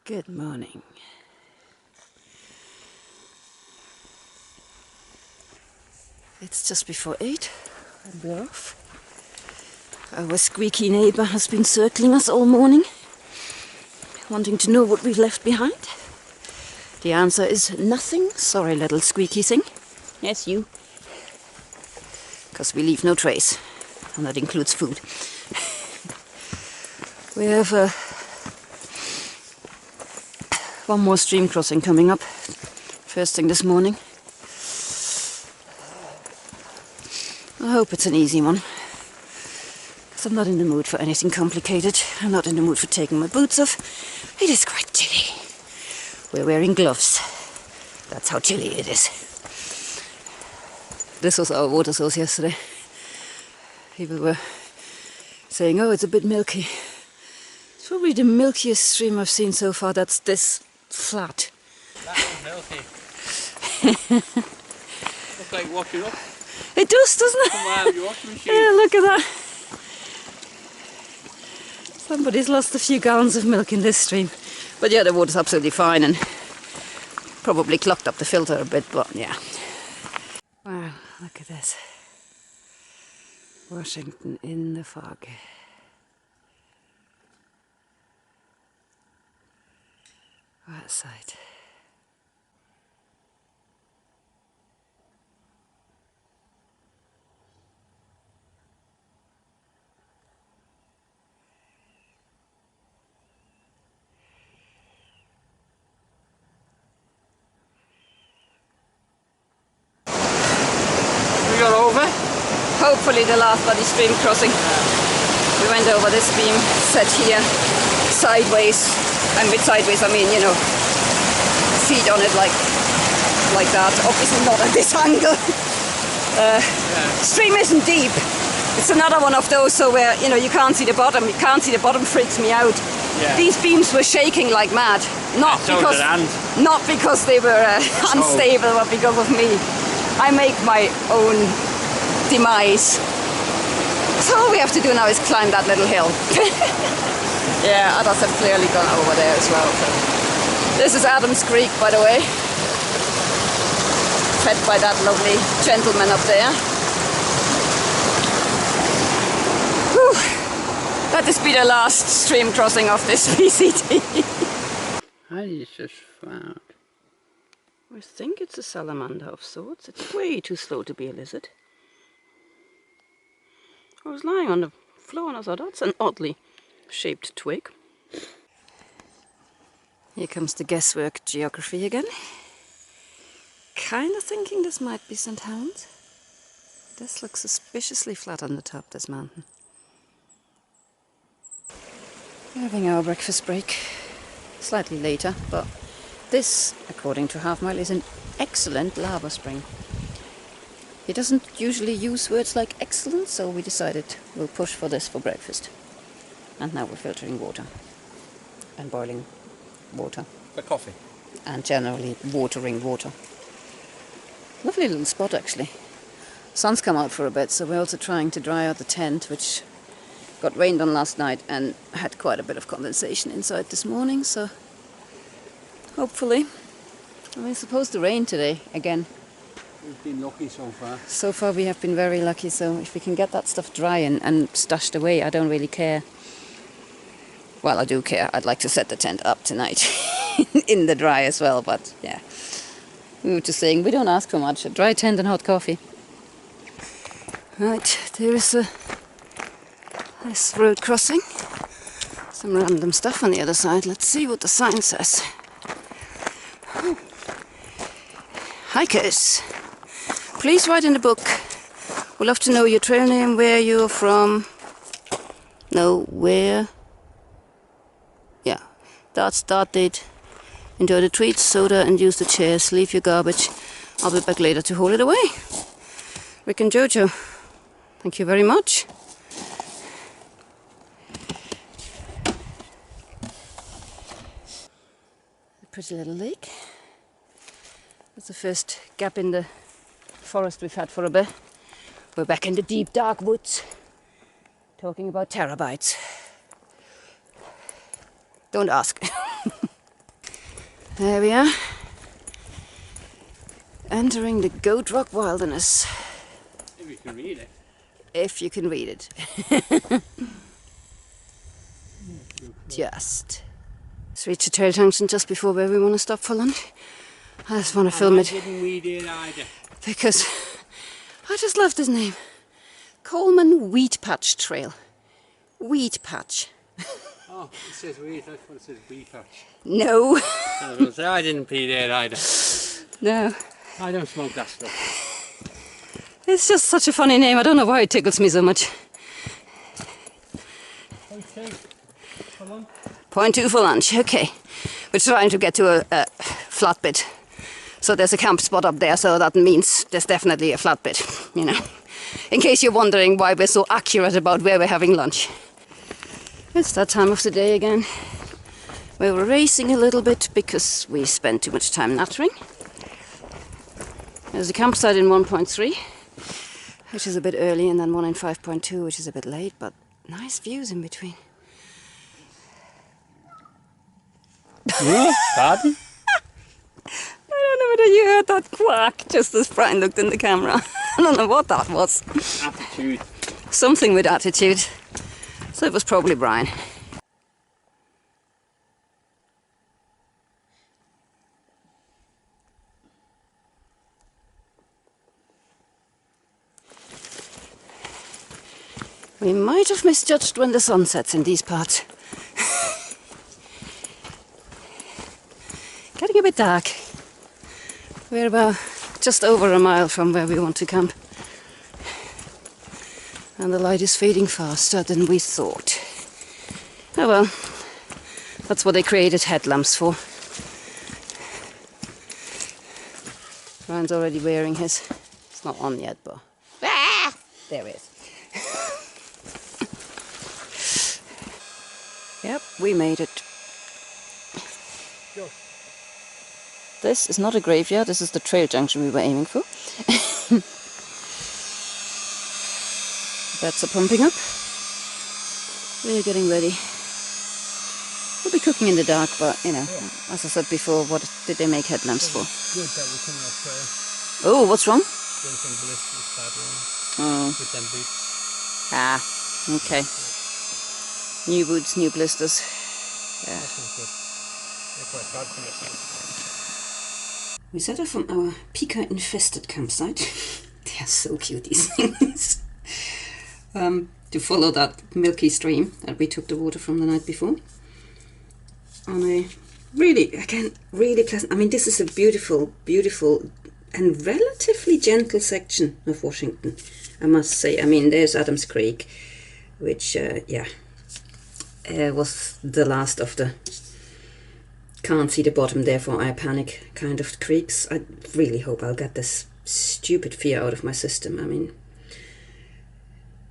Good morning. It's just before 8 and we're off. Our squeaky neighbour has been circling us all morning, wanting to know what we've left behind. The answer is nothing. Sorry, little squeaky thing. Yes, you. Because we leave no trace, and that includes food. We have one more stream crossing coming up first thing this morning. I hope it's an easy one, because I'm not in the mood for anything complicated. I'm not in the mood for taking my boots off. It is quite chilly. We're wearing gloves. That's how chilly it is. This was our water source yesterday. People were saying, oh, it's a bit milky. It's probably the milkiest stream I've seen so far. That's this flat. That was milky. Looks like washing up. It does, doesn't it? Come out of your washing machine. Yeah, look at that. Somebody's lost a few gallons of milk in this stream. But yeah, the water's absolutely fine and probably clogged up the filter a bit, but yeah. Wow, look at this. Washington in the fog. What a sight. We got over. Hopefully the last bloody stream crossing. We went over this beam set here, sideways, and with sideways I mean, you know, feet on it like that. Obviously not at this angle. Stream isn't deep. It's another one of those so where, you know, you can't see the bottom. You can't see the bottom freaks me out. Yeah. These beams were shaking like mad. Not because they were unstable, but because of me. I make my own demise. So all we have to do now is climb that little hill. Yeah, others have clearly gone over there as well. So. This is Adams Creek, by the way. Fed by that lovely gentleman up there. Whew. Let this be the last stream crossing of this VCT. I just found. I think it's a salamander of sorts. It's way too slow to be a lizard. I was lying on the floor and I thought, that's an oddly shaped twig. Here comes the guesswork geography again. Kind of thinking this might be St. Helens. This looks suspiciously flat on the top, this mountain. We're having our breakfast break. Slightly later, but this, according to Half Mile, is an excellent lava spring. He doesn't usually use words like excellent, so we decided we'll push for this for breakfast. And now we're filtering water. And boiling water. For coffee. And generally watering water. Lovely little spot actually. Sun's come out for a bit, so we're also trying to dry out the tent, which got rained on last night and had quite a bit of condensation inside this morning, so hopefully. I mean, it's supposed to rain today again. We've been lucky so far. So far we have been very lucky, so if we can get that stuff dry and stashed away, I don't really care. Well, I do care. I'd like to set the tent up tonight in the dry as well, but yeah. We were just saying, we don't ask for much. A dry tent and hot coffee. Right, there is a nice road crossing. Some random stuff on the other side. Let's see what the sign says. Hikers, please write in the book. We'd love to know your trail name, where you're from. No, where. Yeah, start date. Enjoy the treats, soda, and use the chairs. Leave your garbage. I'll be back later to haul it away. Rick and Jojo, thank you very much. A pretty little lake. That's the first gap in the forest we've had for a bit. We're back in the deep dark woods, talking about terabytes. Don't ask. There we are. Entering the Goat Rock Wilderness. If you can read it. If you can read it. Just. Let's reach the trail junction just before where we want to stop for lunch. I just want to film it. I didn't read it either. Because I just love this name. Coleman Wheat Patch Trail. Wheat Patch. Oh, it says wheat. I thought it says wheat patch. No. I didn't read it either. No. I don't smoke that stuff. It's just such a funny name. I don't know why it tickles me so much. Okay. Come on. 0.2 for lunch. Okay. We're trying to get to a flat bit. So there's a camp spot up there, so that means there's definitely a flat bit, you know. In case you're wondering why we're so accurate about where we're having lunch. It's that time of the day again. We're racing a little bit because we spent too much time nattering. There's a campsite in 1.3, which is a bit early, and then one in 5.2, which is a bit late, but nice views in between. What? Pardon? I don't know whether you heard that quack just as Brian looked in the camera. I don't know what that was. Attitude. Something with attitude. So it was probably Brian. We might have misjudged when the sun sets in these parts. Getting a bit dark. We're about just over a mile from where we want to camp. And the light is fading faster than we thought. Oh well, that's what they created headlamps for. Ryan's already wearing his. It's not on yet, but... Ah! There it is. Yep, we made it. Go. This is not a graveyard, this is the trail junction we were aiming for. Beds are pumping up. We're getting ready. We'll be cooking in the dark, but you know, as I said before, what did they make headlamps for? Good that we're coming off trail. Oh, what's wrong? Doing some blisters badly. Oh. With them boots. Ah, okay. New boots, new blisters. Yeah. That sounds good. They're quite bad condition. We set off from our pika-infested campsite. They are so cute, these things. To follow that milky stream that we took the water from the night before. On a really, again, really pleasant... I mean, this is a beautiful, beautiful and relatively gentle section of Washington, I must say. I mean, there's Adams Creek, which, was the last of the can't see the bottom therefore I panic kind of creeks. I really hope I'll get this stupid fear out of my system. I mean,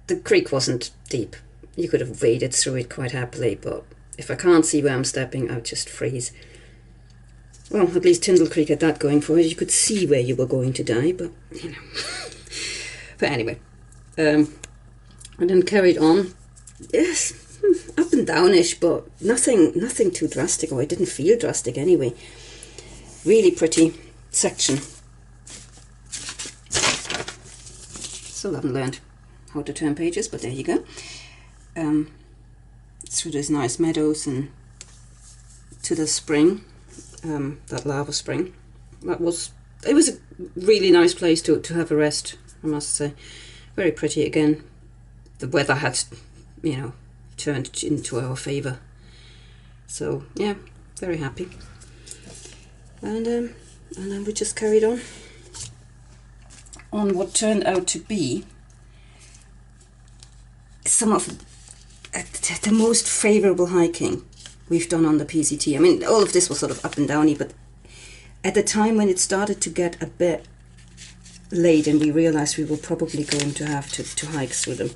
the creek wasn't deep. You could have waded through it quite happily, but if I can't see where I'm stepping, I'll just freeze. Well, at least Tyndall Creek had that going for it. You could see where you were going to die, but, you know. But anyway, I then carried on. Yes, up and downish, but nothing too drastic, or it didn't feel drastic anyway. Really pretty section. Still haven't learned how to turn pages, but there you go. Through these nice meadows and to the spring, that lava spring. It was a really nice place to have a rest, I must say. Very pretty again. The weather had, you know, turned into our favour. So yeah, very happy. And then we just carried on what turned out to be some of the most favourable hiking we've done on the PCT. I mean, all of this was sort of up and downy, but at the time when it started to get a bit late and we realised we were probably going to have to hike through the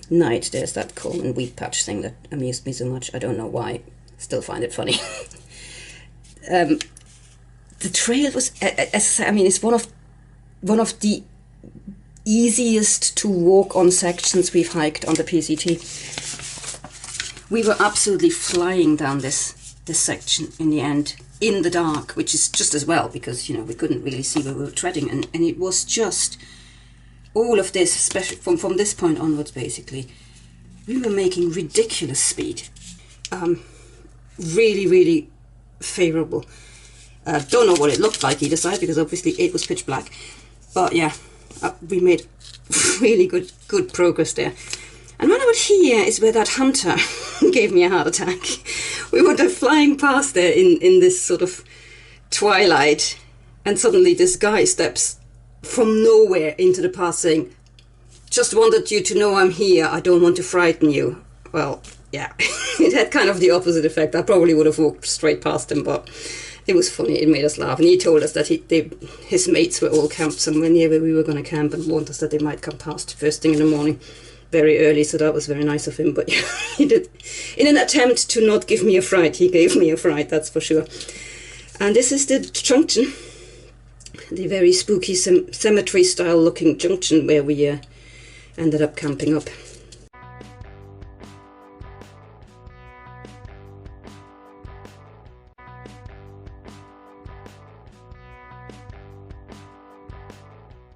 night, there's that Coleman Wheat Patch thing that amused me so much. I don't know why. Still find it funny. The trail was, as I say, I mean, it's one of the easiest to walk on sections we've hiked on the PCT. We were absolutely flying down this section in the end. in the dark, which is just as well, because, you know, we couldn't really see where we were treading, and it was just all of this, especially from this point onwards, basically, we were making ridiculous speed. Really, really favourable. Don't know what it looked like either side, because obviously it was pitch black, but yeah, we made really good progress there. And what about here is where that hunter gave me a heart attack. We were flying past there in this sort of twilight, and suddenly this guy steps from nowhere into the path saying, "Just wanted you to know I'm here, I don't want to frighten you." Well, yeah, it had kind of the opposite effect. I probably would have walked straight past him, but it was funny, it made us laugh. And he told us that his mates were all camped somewhere near where we were going to camp, and warned us that they might come past first thing in the morning, very early, so that was very nice of him. But yeah, he did, in an attempt to not give me a fright, he gave me a fright, that's for sure. And this is the junction, the very spooky cemetery style looking junction where we ended up camping up.